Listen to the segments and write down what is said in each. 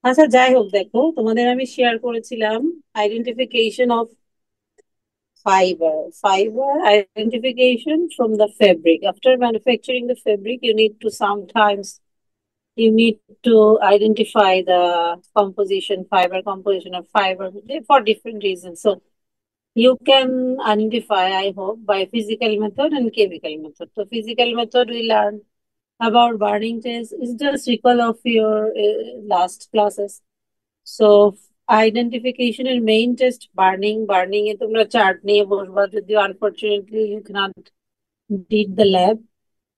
আচ্ছা, যাই হোক, দেখো তোমাদের আমি শেয়ার করেছিলাম identification of fiber identification from the fabric. After manufacturing the fabric, you need to sometimes you need to identify the composition, fiber composition of fiber for different reasons. So you can identify, I hope, by physical method and chemical method. So physical method we learn about burning test is just recall of your last classes. So আইডেন্টিফিকেশনের main test burning এ তোমরা chart নিয়ে বসবা, যদিও unfortunately you can't did the lab.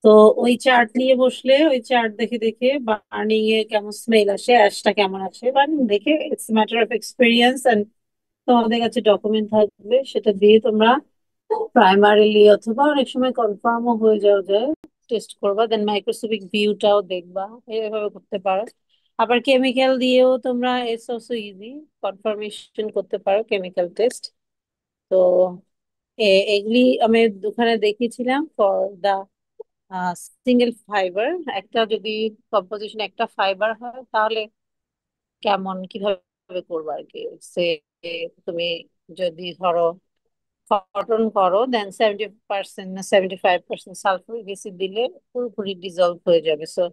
তো ওই chart নিয়ে বসলে ওই চার্ট দেখে দেখে বার্নিং এ কেমন স্মেল আসে, অ্যাশটা কেমন আসে, বার্নিং দেখে it's matter of experience. And তোমাদের কাছে ডকুমেন্ট থাকবে, সেটা দিয়ে তোমরা প্রাইমারিলি অথবা অনেক সময় কনফার্মও হয়ে যাওয়া যায়, টেস্ট করবা, দেন মাইক্রোস্কোপিক ভিউটাও দেখবা, এভাবে করতে পারো। আবার কেমিক্যাল দিয়েও তোমরা ইটস অলসো ইজি কনফার্মেশন করতে পারো, কেমিক্যাল টেস্ট। তো এগুলি আমি ওখানে দেখিয়েছিলাম ফর দা সিঙ্গেল ফাইবার। একটা যদি কম্পোজিশন একটা ফাইবার হয় তাহলে কেমন কিভাবে করবো আর কি। সে তুমি যদি ধরো কটন করো, দেন 70% না 75% সালফিউরিক অ্যাসিড দিলে পুরোপুরি ডিজলভ হয়ে যাবে। সো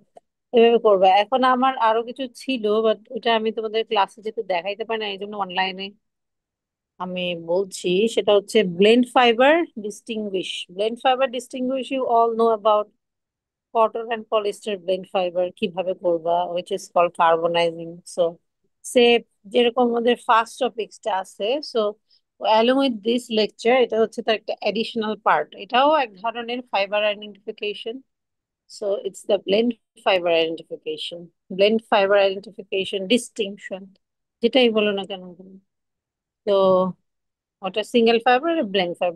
এভাবে করবে। এখন আমার আরো কিছু ছিল, বাট ওটা আমি তোমাদের ক্লাসে যেতে দেখাইতে পারি না, এই জন্য অনলাইনে আমি বলছি। সেটা হচ্ছে blend fibre distinguish. You all know about cotton and polyester blend fibre কিভাবে করবা, which is call carbonising. So সে যেরকম আমাদের ফার্স্ট টপিক্সটা আছে, so along with this lecture এটা হচ্ছে তার একটা এডিশনাল পার্ট, এটাও এক ধরনের fibre identification. So it's the blend fibre identification distinction, যেটাই বলো না কেন তুমি। তো ওটা সিঙ্গেল ফাইবার আর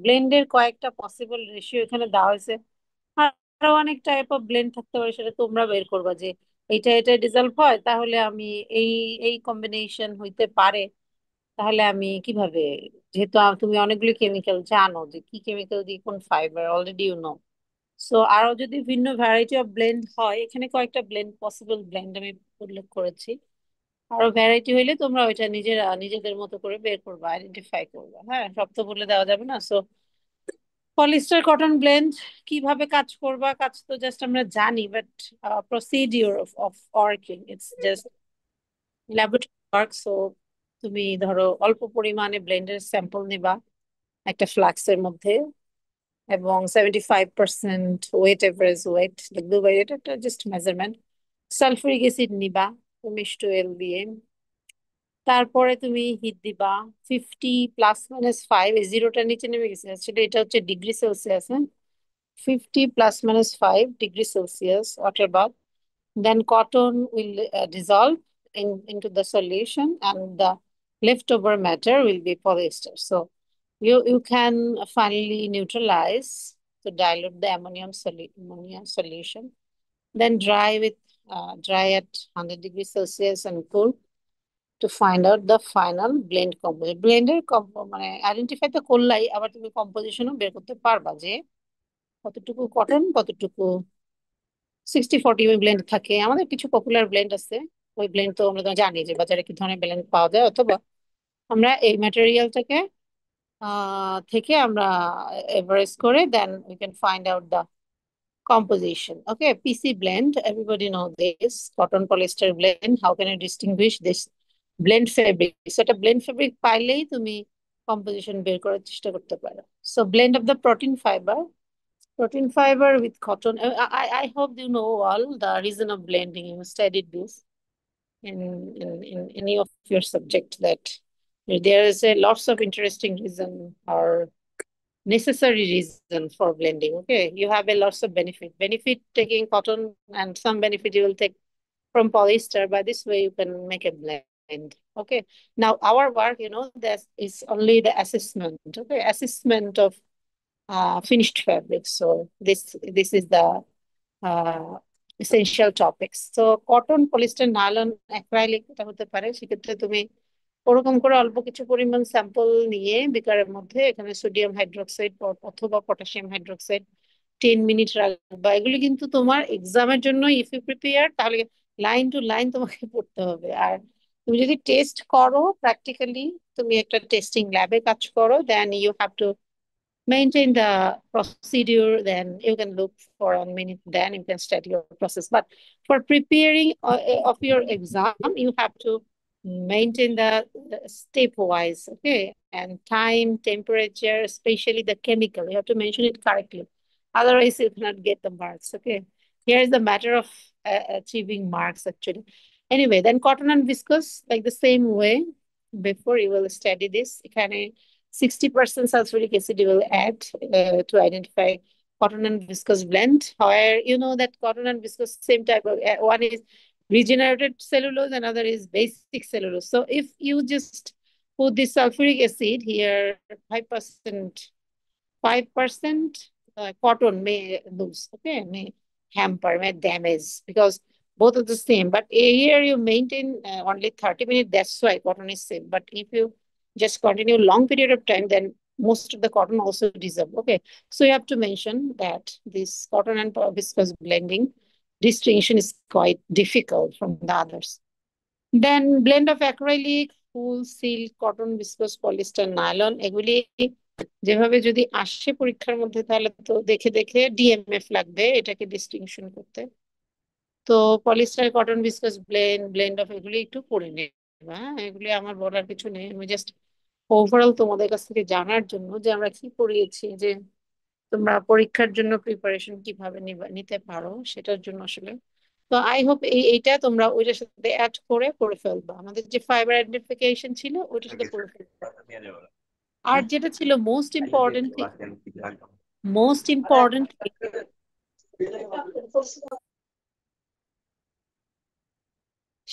ব্লেন্ডের কয়েকটা পসিবল রেশিও এখানে দেওয়া হয়েছে। আরো অনেক টাইপ অফ ব্লেন্ড থাকতে পারে, সেটা তোমরা বের করবা যে এইটা এটা ডিজলভ হয়, তাহলে আমি এই এই কম্বিনেশন হইতে পারে। তাহলে আমি কিভাবে, যেহেতু তুমি অনেকগুলো কেমিক্যাল জানো যে কি কেমিক্যাল দিয়ে কোন fibre already you know. So আরো যদি ভিন্ন ভ্যারাইটি অফ ব্লেন্ড হয়, এখানে কয়েকটা পসিবল ব্লেন্ড আমি উল্লেখ করেছি। আরো ভ্যারাইটি হইলে তোমরা ওইটা নিজেদের মতো করে বের করবা, আইডেন্টিফাই করবা। হ্যাঁ, সব তো বলে দেওয়া যাবে না। সো পলিস্টার কটন ব্লেন্ড কিভাবে কাজ করবা, কাজ তো জাস্ট আমরা জানি, but procedure of working it's just laboratory work. So তুমি ধরো অল্প পরিমাণে ব্লেন্ডের স্যাম্পল নিবা একটা ফ্লাক্সের মধ্যে, এবং 75% ওয়েট, এভারেজ ওয়েট লিখবে বাইরে, এটা একটা জাস্ট মেজারমেন্ট। সালফিউরিক অ্যাসিড নিবা মিষ্ট দিয়ে, তারপরে তুমি হিট দিবা 50 ± 5, এই জিরোটার নিচে নেমে গেছে সেটা, এটা হচ্ছে ডিগ্রি সেলসিয়াস। হ্যাঁ, 50 ± 5 degree Celsius water bath. Then cotton will dissolve into the solution, and the leftover matter will be polyester. So you can finally neutralize to dilute the ammonia solution. Then dry at 100 degrees Celsius and cool to find out the final blend composition. ব্লেন্ডের মানে identify তো করলাই, আবার তুমি কম্পোজিশনও বের করতে পারবা যে কতটুকু cotton কতটুকু 60-40 ওই ব্লেন্ড থাকে। আমাদের কিছু পপুলার ব্লেন্ড আছে, ওই ব্লেন্ড তো আমরা তো জানি যে বাজারে কি ধরনের ব্লেন্ড পাওয়া যায়, অথবা আমরা এই ম্যাটেরিয়ালটাকে থেকে আমরা এভারেজ করে then we can find out the composition. Okay, PC blend, everybody know this. Cotton polyester blend, how can I distinguish this blend fabric? So একটা blend fabric পাইলেই তুমি composition বের করার চেষ্টা করতে পারো। So blend of the protein fiber with cotton. I hope you know all the reason of blending. You studied this in any of your subject, that there is a lots of interesting reason or necessary reason for blending. Okay, you have a lots of benefit taking cotton, and some benefit you will take from polyester. By this way you can make a blend. Okay, now our work, that is only the assessment. Okay, assessment of finished fabric. So this is the uh, essential topics. So cotton, polyester, nylon, acrylic এটা হতে পারে। সেক্ষেত্রে তুমি ওরকম করে অল্প কিছু পরিমাণ স্যাম্পল নিয়ে বিকারের মধ্যে এখানে সোডিয়াম হাইড্রোক্সাইড অথবা পটাশিয়াম হাইড্রোক্সাইড 10 মিনিট রাখবা। এগুলি কিন্তু তোমার এক্সামের জন্য ইফ ইউ প্রিপেয়ার, তাহলে লাইন টু লাইন তোমাকে পড়তে হবে। আর তুমি যদি টেস্ট করো প্র্যাকটিক্যালি, তুমি একটা টেস্টিং ল্যাবে কাজ করো, then you have to maintain the procedure, then you can look for a minute, then you can start your process. But for preparing of your exam, you have to maintain the stepwise, okay, and time, temperature, especially the chemical. You have to mention it correctly. Otherwise, you cannot get the marks, okay. Here is the matter of achieving marks actually. Anyway, then cotton and viscose, like the same way before you will study this. এখানে 60% sulfuric acid you will add to identify cotton and viscose blend. Where you know that cotton and viscose same type of one is regenerated cellulose, another is basic cellulose. So if you just put the sulfuric acid here, 5%, 5% cotton may lose, okay, may hamper, may damage because both are the same. But here you maintain only 30 minutes, that's why cotton is safe. But if you just continue long period of time, then most of the cotton also dissolve. Okay, so you have to mention that this cotton and viscose blending distinction is quite difficult from the others. Then blend of acrylic, wool, silk, cotton, viscose, polyester, nylon, এগুলি যেভাবে যদি আসে পরীক্ষার মধ্যে তাহলে তো দেখে দেখে ডিএমএফ লাগবে এটাকে ডিস্টিংশন করতে। তো polyester, cotton, viscose blend, blend of এগুলি একটু পড়ে নেবা। হ্যাঁ, এগুলি আমার বলার কিছু নেই, আমি জাস্ট ওভারঅল তোমাদের কাছ থেকে জানার জন্য যে আমরা কি পড়িয়েছি, যে তোমরা পরীক্ষার জন্য প্রিপারেশন কিভাবে নিতে পারো সেটার জন্য আসলে। তো আই হোপ এইটা তোমরা ওইটার সাথে অ্যাড করে পড়ে ফেলবা, আমাদের যে ফাইবার আইডেন্টিফিকেশন ছিল ওইটার সাথে পড়ে ফেলবা। আর যেটা ছিল মোস্ট ইম্পর্টেন্ট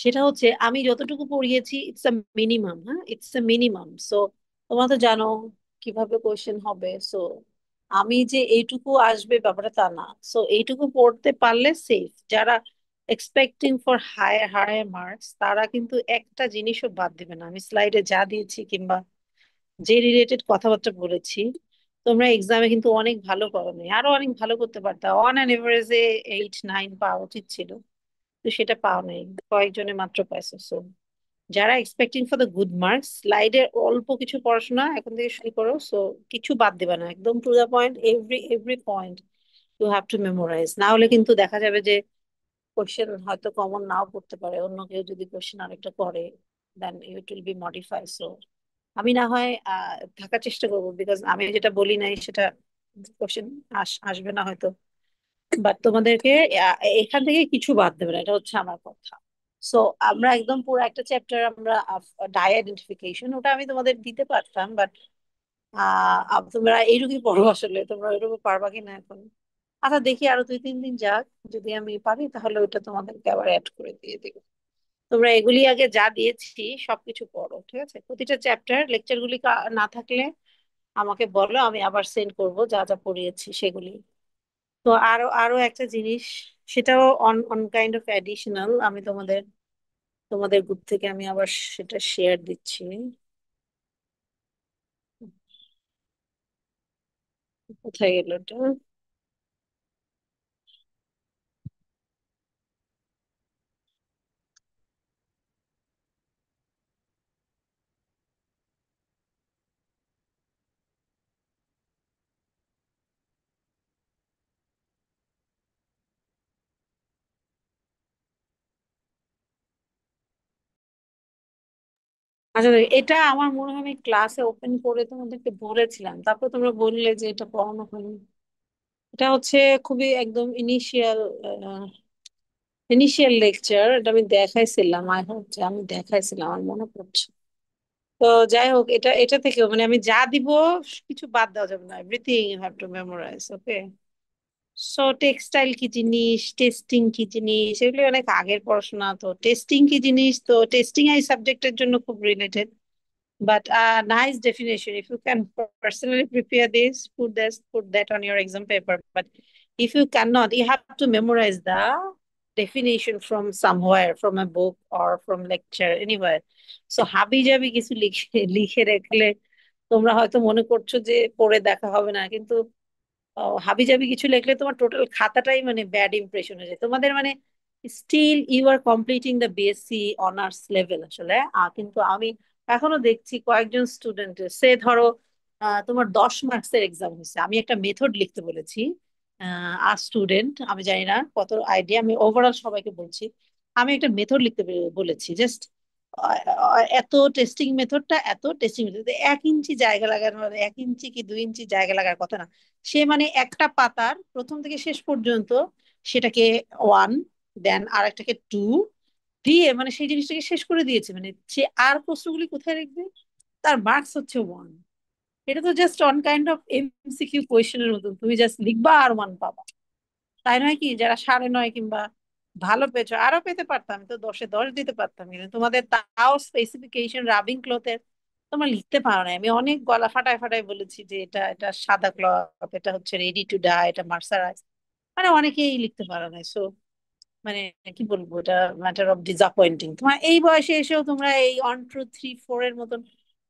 সেটা হচ্ছে আমি যতটুকু পড়িয়েছি ইটস আ মিনিমাম। হ্যাঁ, ইটস আ মিনিমাম। সো তোমরা তো জানো কিভাবে কোয়েশ্চেন হবে। সো আমি যে এইটুকু আসবে ব্যাপারটা তা না। সো এইটুকু পড়তে পারলে সেফ। যারা expecting for higher higher marks তারা কিন্তু একটা জিনিসও বাদ দিবে না। আমি স্লাইডে যা দিয়েছি কিংবা যে রিলেটেড কথাবার্তা বলেছি, তোমরা এক্সামে কিন্তু অনেক ভালো করোনি, আরো অনেক ভালো করতে পারতা। অন অ্যান এভারেজে 8-9 পাওয়া উচিত ছিল, তো সেটা পাও নাই, কয়েকজনে মাত্র পাইছো। সো যারা expecting for the good marks, স্লাইডের অল্প কিছু পড়াশোনা এখন থেকে শুরু করো। সো কিছু বাদ দেবে না, একদম to the point, every point you have to memorise. না হলে কিন্তু দেখা যাবে যে কোশ্চেন হয়তো কমন নাও করতে পারে, অন্য কেউ যদি কোশ্চেন আরেকটা করে, then it will be modify. So আমি না হয় থাকার চেষ্টা করবো, বিকজ আমি যেটা বলি নাই সেটা কোশ্চেন আসবে না হয়তো। বাট তোমাদেরকে এখান থেকে কিছু বাদ দেবে না, এটা হচ্ছে আমার কথা। সো আমরা একদম পুরো একটা চ্যাপ্টার আমরা ডাই আইডেন্টিফিকেশন, ওটা আমি তোমাদের দিতে পারতাম, বাট তোমরা এইটুকুই পড়ো আসলে, তোমরা ওইটুকু পারবা কিনা এখন। আচ্ছা দেখি আরো 2-3 দিন যাক, যদি আমি পারি তাহলে ওইটা তোমাদেরকে আবার অ্যাড করে দিয়ে দিবো। তোমরা এগুলি আগে যা দিয়েছি সবকিছু পড়ো, ঠিক আছে? প্রতিটা চ্যাপ্টার লেকচার গুলি না থাকলে আমাকে বলো, আমি আবার সেন্ড করব যা যা পড়িয়েছি সেগুলি। তো আরো আরো একটা জিনিস, সেটাও on on kind of additional, আমি তোমাদের তোমাদের গ্রুপ থেকে আমি আবার সেটা শেয়ার দিচ্ছি। কোথায় গেল এটা? আচ্ছা দেখো, এটা আমার মনে হয় আমি ক্লাসে ওপেন করে তোমাদেরকে বলেছিলাম, তারপর তোমরা বললে যে এটা পড়ানো হয়নি। এটা হচ্ছে খুবই একদম ইনিশিয়াল লেকচার, এটা আমি দেখাইছিলাম, আই হোপ যে আমি দেখাইছিলাম, আমার মনে পড়ছে। তো যাই হোক, এটা এটা থেকেও মানে আমি যা দিব কিছু বাদ দেওয়া যাবে না, everything you have to memorise, okay. So textile কি জিনিস, টেস্টিং কি জিনিস, এগুলো অনেক আগের পড়াশোনা। তো টেস্টিং কি জিনিস, তো টেস্টিং এই সাবজেক্টের জন্য খুব related. But nice definition. If you can personally prepare this, put that on your exam paper. But if you cannot, you have to memorize the definition from somewhere, from a book or from lecture, anywhere. So হাবি জাবি কিছু লিখে লিখে রাখলে তোমরা হয়তো মনে করছো যে পড়ে দেখা হবে না, কিন্তু হাবি জাবি কিছু লিখলে তোমার টোটাল খাতাটাই মানে ব্যাড ইমপ্রেশন হয়ে যায় তোমাদের। মানে still you are completing the BSc honours level আসলে। কিন্তু আমি এখনো দেখছি কয়েকজন স্টুডেন্টের, সে ধরো তোমার 10 মার্কসের এক্সাম হয়েছে, আমি একটা মেথড লিখতে বলেছি। আর স্টুডেন্ট, আমি জানি না কত আইডিয়া, আমি ওভারঅল সবাইকে বলছি, আমি একটা মেথড লিখতে বলেছি জাস্ট। এত টেস্টিং মেথডটা, এত টেস্টিং মেথড 1 ইঞ্চি জায়গা লাগানো, মানে 1 ইঞ্চি কি 2 ইঞ্চি জায়গা লাগার কথা না। সে মানে একটা পাতার প্রথম থেকে শেষ পর্যন্ত সেটাকে 1, দেন আর একটাকে 2 দিয়ে মানে সেই জিনিসটাকে শেষ করে দিয়েছে। মানে সে আর প্রশ্নগুলি কোথায় লিখবে, তার মার্কস হচ্ছে 1। এটা তো just on kind of MCQ কোয়েশ্চেনের মতন, তুমি জাস্ট লিখবা আর 1 পাবা। তাই নয় কি? যারা 9.5 কিংবা ভালো পেয়েছো, আরো পেতে পারতাম, আমি তো 10-এ 10 দিতে পারতাম, কিন্তু তোমাদের তাও স্পেসিফিকেশন রাবিং ক্লথের তোমরা লিখতে পারো না। আমি অনেক গলা ফাটায় ফাটায় বলেছি যে এটা এটা সাদা ক্লথ, এটা হচ্ছে রেডি টু ডাই, এটা মার্সারাইজ, মানে অনেকেই লিখতে পারো না। সো মানে কি বলবো, এটা ম্যাটার অফ ডিসঅ্যাপয়েন্টিং। তোমার এই বয়সে এসেও তোমরা এই 1 2 3 4 এর মতন,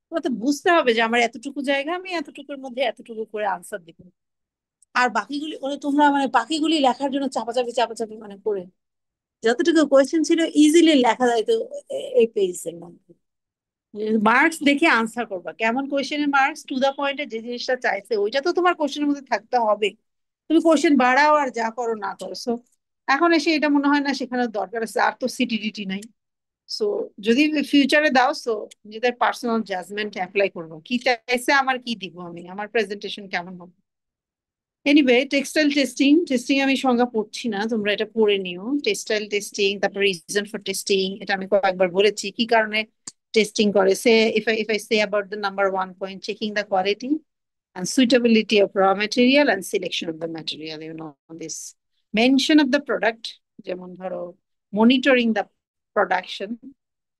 তোমার তো বুঝতে হবে যে আমার এতটুকু জায়গা, আমি এতটুকুর মধ্যে এতটুকু করে আনসার দিব। আর বাকিগুলি মানে তোমরা মানে বাকিগুলি লেখার জন্য চাপাচাপি চাপাচাপি মানে করে, যতটুকু কোয়েশ্চেন ছিল ইজিলি লেখা যায় তো এই পেজের মধ্যে। মার্কস দেখে আনসার করবা, কেমন কোয়েশ্চেনের মার্কস, টু দা পয়েন্টে যে জিনিসটা চাইছে ওইটা তো তোমার কোয়েশ্চেনের মধ্যে থাকতে হবে। তুমি কোয়েশ্চেন বাড়াও আর যা করো না করো, সো এখন এসে এটা মনে হয় না সেখানে দরকার আছে। আর তো সিটিডিটি নাই। সো যদি ফিউচারে দাও, সো নিজেদের পার্সোনাল জাজমেন্ট অ্যাপ্লাই করবো, কি চাইছে আমার, কি দিব আমি, আমার প্রেজেন্টেশন কেমন হবে। এনিওয়ে, টেক্সটাইল টেস্টিং, টেস্টিং আমি সংজ্ঞা পড়ছি না, তোমরা এটা পড়ে নিও। টেক্সটাইল টেস্টিং, তারপর রিজন ফর টেস্টিং, এটা আমি কয়েকবার বলেছি কি কারণে টেস্টিং করে। সে if I say about the number 1 point, checking the quality and suitability of raw material and selection of the material, this mention of the product, যেমন ধরো monitoring the production,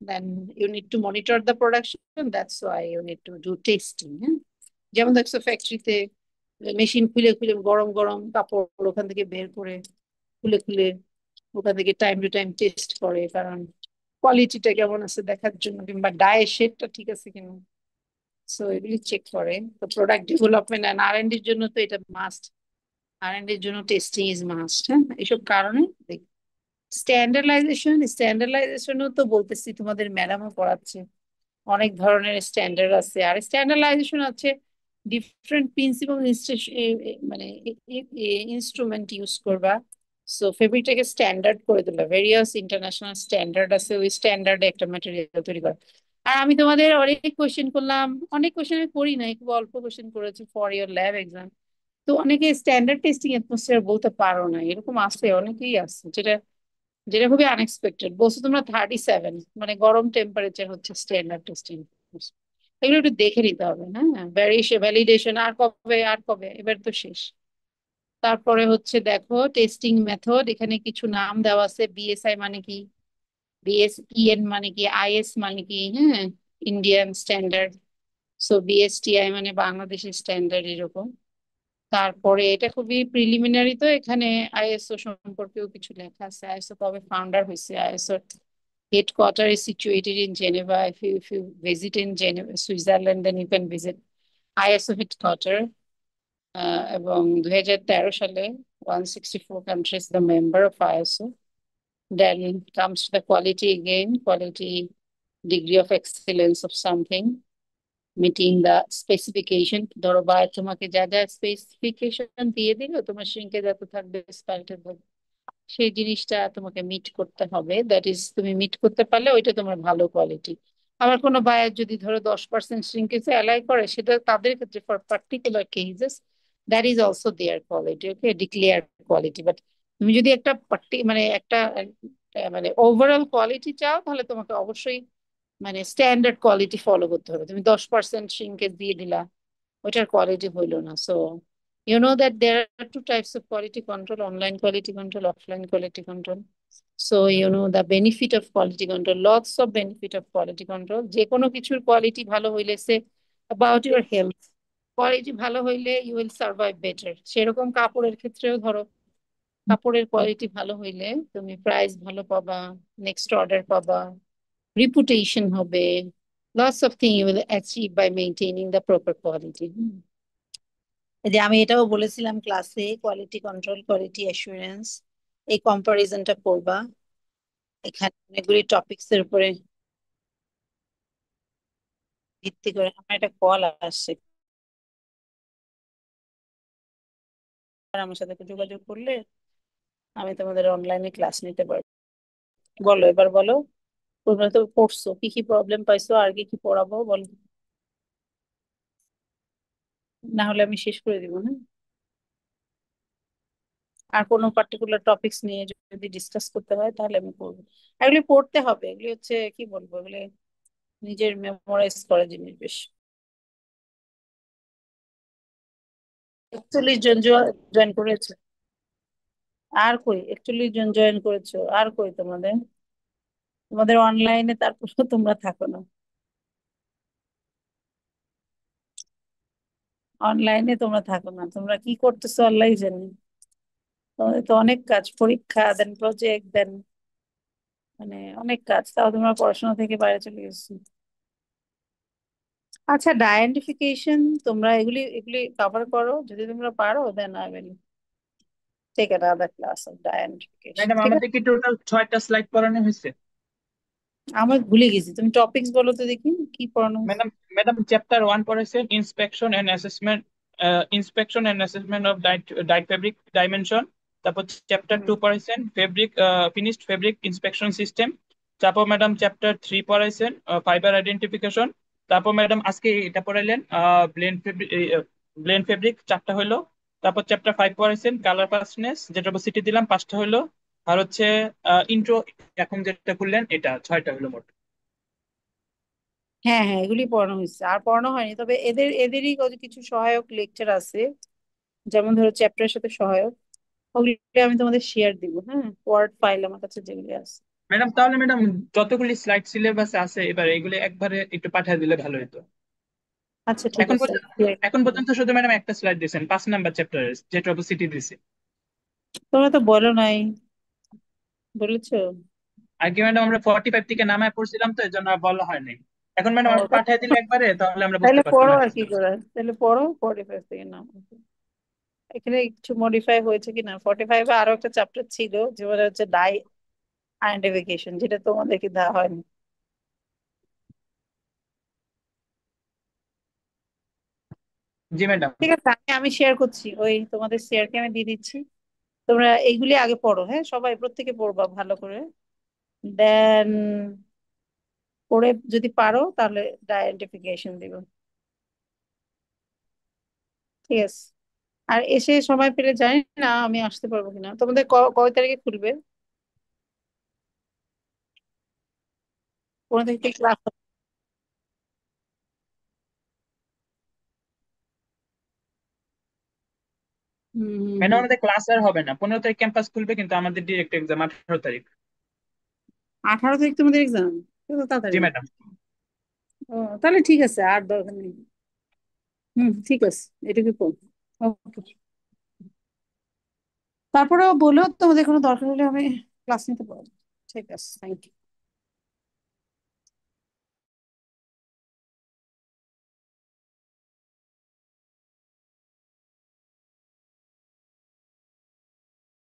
then you need to monitor the production, that's why you need to do testing, হ্যাঁ? যেমন দেখছো ফ্যাক্টরিতে machine খুলে খুলে গরম গরম কাপড় ওখান থেকে বের করে খুলে খুলে ওখান থেকে টাইম টু টাইম টেস্ট করে, কারণ কোয়ালিটিটা কেমন আছে দেখার জন্য, কিংবা ডায়ে শেডটা ঠিক আছে কিনা। সো এগুলি চেক করে। তো প্রোডাক্ট ডেভেলপমেন্ট অ্যান্ড আর&ডির জন্য তো এটা মাস্ট, আর&ডির জন্য টেস্টিং ইজ মাস্ট। হ্যাঁ, এইসব কারণে স্ট্যান্ডার্ডাইজেশনও তো বলতেছি, তোমাদের ম্যাডামও পড়াচ্ছে অনেক ধরনের স্ট্যান্ডার্ড আছে। আর স্ট্যান্ডার্ডাইজেশন আছে ডিফারেন্ট প্রিন্সিপাল মানে ইনস্ট্রুমেন্ট ইউজ করবা। সো ফেব্রিকটাকে স্ট্যান্ডার্ড করে তোলা, ভেরিয়াস ইন্টারন্যাশনাল স্ট্যান্ডার্ড আছে, ওই স্ট্যান্ডার্ডে একটা ম্যাটেরিয়াল তৈরি করা। আর আমি তোমাদের অনেক কোয়েশ্চেন করলাম, অনেক কোয়েশ্চেন আমি করি নাই, খুব অল্প কোয়েশ্চেন করেছি ফর ইয়োর ল্যাব এক্সাম। তো অনেকে স্ট্যান্ডার্ড টেস্টিং অ্যাটমসফিয়ার বলতে পারো না, এরকম আছে, অনেকেই আছে, যেটা যেটা খুবই আনএক্সপেক্টেড। বলছো তোমরা 37, মানে গরম টেম্পারেচার হচ্ছে স্ট্যান্ডার্ড টেস্টিং। এগুলো একটু দেখে নিতে হবে। হ্যাঁ, ভ্যারিয়েশন ভ্যালিডেশন আর কবে, আর কবে, এবার তো শেষ। তারপরে হচ্ছে দেখো টেস্টিং মেথড, এখানে কিছু নাম দেওয়া আছে। বিএসআই মানে কি, বিএসইএন মানে কি, আইএস মানে কি, হ্যাঁ, ইন্ডিয়ান স্ট্যান্ডার্ড। সো বিএসটিআই মানে বাংলাদেশের স্ট্যান্ডার্ড, এরকম। তারপরে এটা খুবই প্রিলিমিনারি, তো এখানে আইএসও সম্পর্কেও কিছু লেখা আছে। আইএসও কবে ফাউন্ডার হয়েছে, ISO headquarter is situated in Geneva. If you visit in Geneva, Switzerland, then you can visit ISO headquarter. এবং 2013 সালে 164 countries the member of ISO. Then comes to the quality again, quality degree of excellence of something, meeting the specification. ধরো বা তোমাকে যা যা specification দিয়ে দিল, তোমার সিঙ্কে যত থাকবে স্পাল্টের, সেই জিনিসটা তোমাকে মিট করতে হবে। দ্যাট ইজ, তুমি মিট করতে পারলে ওইটা তোমার ভালো কোয়ালিটি। আবার কোনো বায়ার যদি ধরো 10% শ্রিঙ্কেজে অ্যালাই করে, সেটা তাদের ক্ষেত্রে for particular cases that is also there quality, okay, declare quality. But তুমি যদি একটা মানে একটা মানে ওভারঅল কোয়ালিটি চাও, তাহলে তোমাকে অবশ্যই মানে স্ট্যান্ডার্ড কোয়ালিটি ফলো করতে হবে। তুমি 10% শ্রিঙ্কেজ দিয়ে দিলা, ওইটার কোয়ালিটি হইলো না। So you know that there are two types of quality control: online quality control, offline quality control. So you know the benefit of quality control, lots of benefit of quality control. যে কোনো কিছুর quality ভালো হইলে, সে about your health, quality ভালো হইলে you will survive better। সেরকম কাপড়ের ক্ষেত্রেও ধরো, কাপড়ের কোয়ালিটি ভালো হইলে তুমি প্রাইস ভালো পাবা, নেক্সট অর্ডার পাবা, রিপুটেশন হবে, lots of things you will achieve by maintaining the proper quality. এই যে আমি এটাও বলেছিলাম ক্লাসে, কোয়ালিটি কন্ট্রোল, কোয়ালিটি অ্যাসুরেন্স, এই কম্পারিজনটা করবা। এখানে অনেকগুলি টপিকস এর উপরে ভিত্তি করে আমার একটা কল আসছে, আর আমার সাথে একটু যোগাযোগ করলে আমি তোমাদের অনলাইনে ক্লাস নিতে পারবো। বলো, এবার বলো, তোমরা তো পড়ছো, কি কি প্রবলেম পাইছো, আর কি কি পড়াবো বলো, না হলে আমি শেষ করে দিব না। আর কোনো পার্টিকুলার টপিকস নিয়ে যদি ডিসকাস করতে হয় তাহলে আমি করবো। এগুলি পড়তে হবে, এগুলি হচ্ছে কি বলবো, এগুলি নিজের মেমোরাইজ করা জিনিস বেশ। 41 জন জয়েন করেছে। আর কই 41 জন জয়েন করেছো, আর কই তোমাদের, তোমাদের অনলাইনে তারপর তোমরা থাকো না, অনলাইনে তোমরা থাকো না, তোমরা কি করতেছো আল্লাহ জানে। তোমাদের তো অনেক কাজ, পরীক্ষা দেন, প্রজেক্ট দেন, মানে অনেক কাজ, তাও তোমরা পড়াশোনা থেকে বাইরে চলে গেছো। আচ্ছা, আইডেন্টিফিকেশন, তোমরা এগুলি এগুলি কভার করো, যদি তোমরা পারো then I will take another class of identification, madam ঠিক আমাদের আছে? কি টোটাল 6টা স্লাইড পড়ানো হয়েছে? আমার ভুলে গেছি, তুমি টপিকস বলো তো দেখি কি পড়ানো হয়েছে। ম্যাডাম ম্যাডাম চ্যাপ্টার 1 পড়েছেন inspection and assessment, inspection and assessment of dyed dyed fabric dimension. তারপর চ্যাপ্টার হুম। 2 পড়েছেন fabric, finished fabric inspection system. তারপর ম্যাডাম চ্যাপ্টার 3 পড়াইছেন ফাইবার আইডেন্টিফিকেশন। তারপর ম্যাডাম আজকে এটা পড়াইলেন ব্লেন্ড ফেব্রিক, ব্লেন্ড ফেব্রিক 4টা হইলো। তারপর চ্যাপ্টার 5 পড়াইছেন কালার ফাস্টনেস, যেটা সিটি দিলাম 5টা হইলো। আর হচ্ছে ইন্ট্রো, এখন যেটা করলেন এটা 6টা হইলো মোট। হ্যাঁ হ্যাঁ, এগুলি পড়ানো হয়েছে, আর পড়ানো হয়নি, তবে এদেরই কিছু সহায়ক লেকচার আছে, যেমন ধরো চ্যাপ্টারের সাথে সহায়ক, ওগুলি আমি তোমাদের শেয়ার দিব, হ্যাঁ, ওয়ার্ড ফাইল আমার কাছে যেগুলি আছে। ম্যাডাম তাহলে ম্যাডাম যতগুলি স্লাইড সিলেবাস আছে এবার এগুলো একবারে একটু পাঠিয়ে দিলে ভালো হতো। আচ্ছা ঠিক এখন আছে, পর্যন্ত এখন পর্যন্ত শুধু ম্যাডাম একটা স্লাইড দিয়েছেন 5 নাম্বার চ্যাপ্টারের, যেটা অবসিটি দিছে। তোমরা তো বলো নাই, বলেছো? আর কি ম্যাডাম আমরা 45 থেকে নামায় পড়ছিলাম তো এই জন্য আর বলা হয়নি। এখন ম্যাডাম ও, আপনি পাঠিয়ে দিলে একবারে তাহলে আমরা বুঝতে তাহলে পারতাম পড়ো, আর আর কি। কি করার, তাহলে পড়ো 45 থেকে নাও। এখানে কিছু মডিফাই হয়েছে কিনা, 45-এ আরো একটা চ্যাপ্টার ছিল যেটা হচ্ছে আইডেন্টিফিকেশন, যেটা তোমাদেরকে দেওয়া হয়নি। জি ম্যাডাম। ঠিক আছে, আমি শেয়ার করছি, ওই তোমাদের শেয়ারকে আমি দিয়ে দিচ্ছি। তোমরা এইগুলি আগে পড়ো, হ্যাঁ, সবাই প্রত্যেকে পড়বা ভালো করে, দেন পড়ে যদি পারো তাহলে আইডেন্টিফিকেশন দিবে, ঠিক আছে? আর এসে সময় পেলে, জানি না আমি আসতে পারবো কিনা, তোমাদের কয় তারিখে খুলবে, 15 তারিখ থেকে ক্লাস? হুম হুম ম্যাডাম হুম। আমাদের ক্লাস আর হবে না, 15 তারিখ ক্যাম্পাস খুলবে কিন্তু আমাদের ডিরেক্ট এক্সাম 18 তারিখ। 18 তারিখ তোমাদের এক্সাম? জি তাড়াতাড়ি। ম্যাডাম। ও, তাহলে ঠিক আছে, আর দরকার নেই। হুম, ঠিক আছে, এটুকু পড়ো। ওকে। তারপরেও বলো, তোমাদের কোনো দরকার হলে আমি ক্লাস নিতে পারবো। ঠিক আছে, থ্যাংক ইউ।